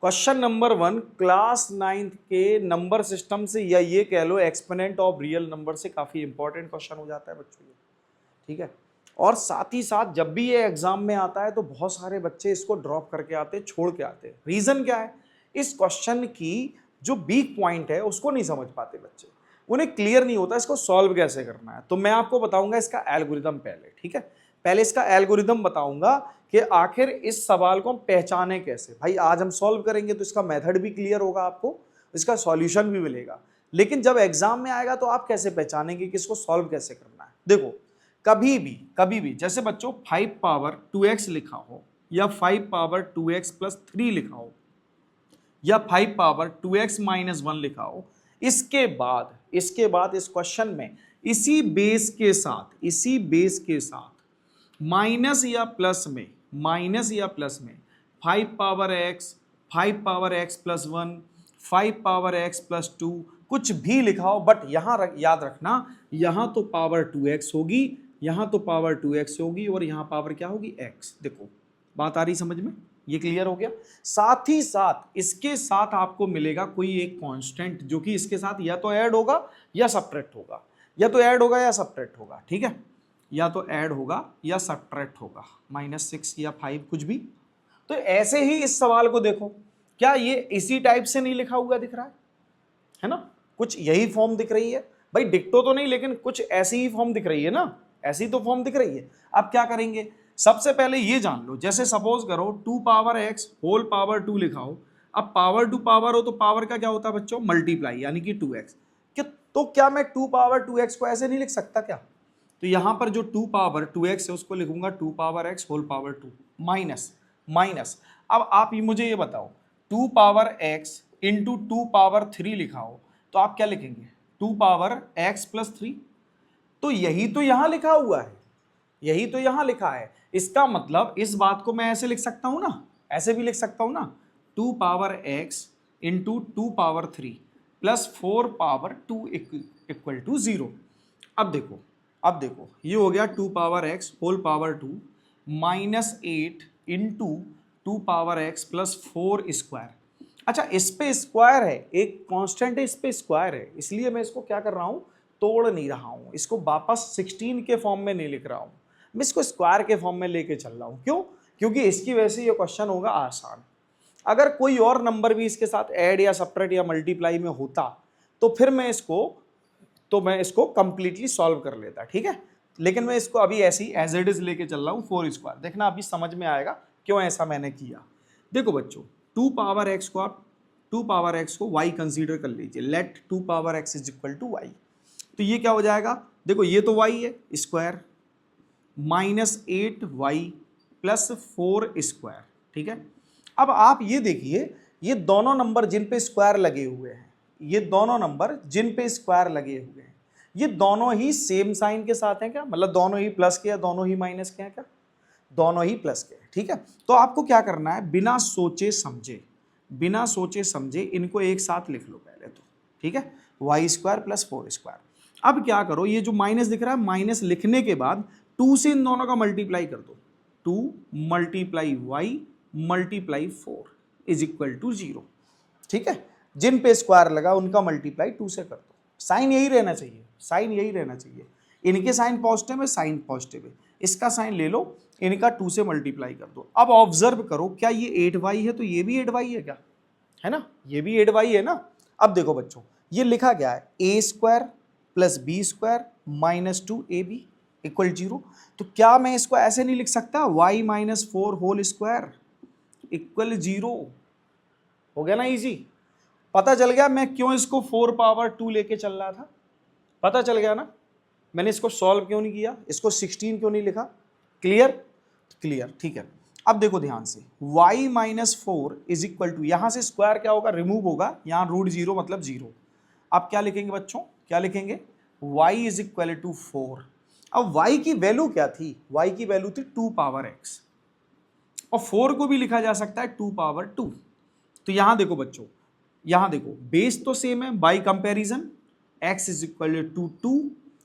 Question number 1 class 9th के number system से, या ये कह लो एक्सपोनेंट ऑफ रियल नंबर से काफी इंपॉर्टेंट क्वेश्चन हो जाता है बच्चों ये, ठीक है। और साथ ही साथ जब भी ये एग्जाम में आता है तो बहुत सारे बच्चे इसको ड्रॉप करके आते हैं, छोड़ के आते हैं। रीजन क्या है? इस क्वेश्चन की जो वीक पॉइंट है उसको नहीं समझ पाते बच्चे, उन्हें क्लियर नहीं होता इसको सॉल्व कैसे करना है। तो मैं आपको बताऊंगा इसका एल्गोरिदम पहले, ठीक है। पहले इसका एल्गोरिदम बताऊंगा कि आखिर इस सवाल को हम पहचाने कैसे। भाई आज हम सॉल्व करेंगे तो इसका मेथड भी क्लियर होगा, आपको इसका सॉल्यूशन भी मिलेगा, लेकिन जब एग्जाम में आएगा तो आप कैसे पहचानेंगे कि इसको सॉल्व कैसे करना है। देखो कभी भी जैसे बच्चों 5 पावर 2x लिखा हो, या 5 पावर 2x प्लस 3 लिखा हो, या 5 पावर 2x माइनस 1 लिखा हो, इसके बाद इस क्वेश्चन में इसी बेस के साथ माइनस या प्लस में 5 power x plus 1, 5 power x plus 2 कुछ भी लिखा हो, बट यहां याद रखना, यहां तो पावर 2x होगी, यहां तो पावर 2x होगी, और यहां पावर क्या होगी? x। देखो बात आ रही समझ में? ये क्लियर हो गया। साथ ही साथ इसके साथ आपको मिलेगा कोई एक कांस्टेंट जो कि इसके साथ या तो ऐड होगा या सब्ट्रैक्ट होगा, या तो ऐड होगा या सब्ट्रैक्ट होगा, ठीक है, या तो ऐड होगा या सब्ट्रैक्ट होगा, -6 या 5 कुछ भी। तो ऐसे ही इस सवाल को देखो, क्या ये इसी टाइप से नहीं लिखा हुआ दिख रहा है ना? कुछ यही फॉर्म दिख रही है भाई, डिक्टो तो नहीं लेकिन कुछ ऐसी ही फॉर्म दिख रही है ना, ऐसी तो फॉर्म दिख रही है। अब क्या करेंगे, सबसे पहले ये जान लो, जैसे सपोज करो 2 पावर x होल पावर 2 लिखा हो, अब पावर टू पावर हो तो पावर का क्या होता है बच्चों? मल्टीप्लाई, यानी कि 2x। तो क्या मैं 2 पावर 2x को ऐसे नहीं लिख सकता क्या? तो यहां पर जो 2 पावर 2x है उसको लिखूंगा 2 power x whole power 2 minus. अब आप मुझे ये बताओ, 2 पावर x इंटू 2 पावर 3 लिखा हो तो आप क्या लिखेंगे? 2 पावर x प्लस 3। तो यही तो यहां लिखा हुआ है, यही तो यहां लिखा है। इसका मतलब इस बात को मैं ऐसे लिख सकता हूं ना, ऐसे भी लिख सकता हूं ना, 2 power x into 2 power 3 plus 4 power 2 equal to 0। अब देखो ये हो गया 2 power x whole power 2 -8 into 2 power x plus 4 square. अच्छा, इस पे स्क्वायर है, एक कांस्टेंट है, इस पे स्क्वायर है, इसलिए मैं इसको क्या कर रहा हूं? तोड़ नहीं रहा हूं, इसको वापस 16 के फॉर्म में नहीं लिख रहा हूं, मैं इसको स्क्वायर के फॉर्म में लेके चल रहा हूं। क्यों? क्योंकि इसकी वजह से ये क्वेश्चन होगा आसान। अगर कोई और नंबर भी इसके साथ ऐड या सब्ट्रैक्ट या मल्टीप्लाई में होता तो फिर मैं इसको कंप्लीटली सॉल्व कर लेता, ठीक है। लेकिन मैं इसको अभी ऐसी एज इट इज लेके चल रहा हूँ 4 स्क्वायर। देखना अभी समझ में आएगा क्यों ऐसा मैंने किया। देखो बच्चों, 2 पावर x को y कंसीडर कर लीजिए, let 2 power x is equal to y। तो ये क्या हो जाएगा? देखो ये तो y है, स्क्वायर -8y प्लस 4 स्क्वायर, ठीक है। अब आप ये देखिए, ये दोनों नंबर जिन पे स्क्वायर लगे हुए हैं, ये दोनों नंबर जिन पे स्क्वायर लगे हुए हैं, ये दोनों ही सेम साइन के साथ हैं क्या? मतलब दोनों ही प्लस के या दोनों ही माइनस के हैं क्या? दोनों ही प्लस के, ठीक है। तो आपको क्या करना है, बिना सोचे समझे इनको एक साथ लिख लो पहले तो, ठीक है, वाई स्क्वायर प्लस 4 स्क्वायर। अब क्या करो, ये जो माइनस दिख रहा है, माइनस लिखने के बाद 2 से इन दोनों का मल्टीप्लाई कर दो, 2 multiply y multiply 4 is equal to 0, ठीक है। जिन पे स्क्वायर लगा उनका मल्टीप्लाई 2 से कर दो। साइन यही रहना चाहिए, इनके साइन पॉजिटिव है, साइन पॉजिटिव है, इसका साइन ले लो, इनका 2 से मल्टीप्लाई कर दो। अब ऑब्जर्व करो, क्या ये 8y है तो ये भी 8y है क्या? है ना, ये भी 8y है ना। अब देखो बच्चों, ये लिखा गया है a square plus b square minus 2ab equal 0। तो क्या मैं इसको ऐसे नहीं लिख सकता, y minus 4 whole square equal 0? हो गया ना इजी। पता चल गया मैं क्यों इसको 4 पावर 2 लेके चल रहा था, पता चल गया ना मैंने इसको सॉल्व क्यों नहीं किया, इसको 16 क्यों नहीं लिखा। क्लियर, ठीक है। अब देखो ध्यान से, y minus 4 is equal to, यहां से स्क्वायर क्या होगा, रिमूव होगा, यहां रूट 0 मतलब 0। अब क्या लिखेंगे बच्चों, क्या लिखेंगे, y इज इक्वल टू 4। अब y की वैल्यू क्या थी, y की वैल्यू थी 2 पावर x, और 4 को भी लिखा जा सकता है 2 पावर 2। तो यहां देखो बच्चों, यहां देखो बेस तो सेम है, by comparison x is equal to 2,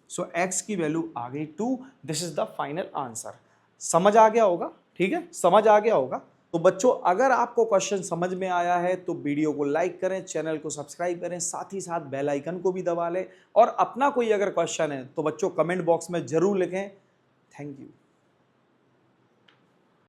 so x की वैल्यू आ गई 2। This is the final answer. समझ आ गया होगा, ठीक है, समझ आ गया होगा। तो बच्चों अगर आपको क्वेश्चन समझ में आया है तो वीडियो को लाइक करें, चैनल को सब्सक्राइब करें, साथ ही साथ बेल आइकन को भी दबा लें और अपना कोई अगर क्वेश्चन है तो बच्चों कमेंट बॉक्स में जरूर लिखें। Thank you.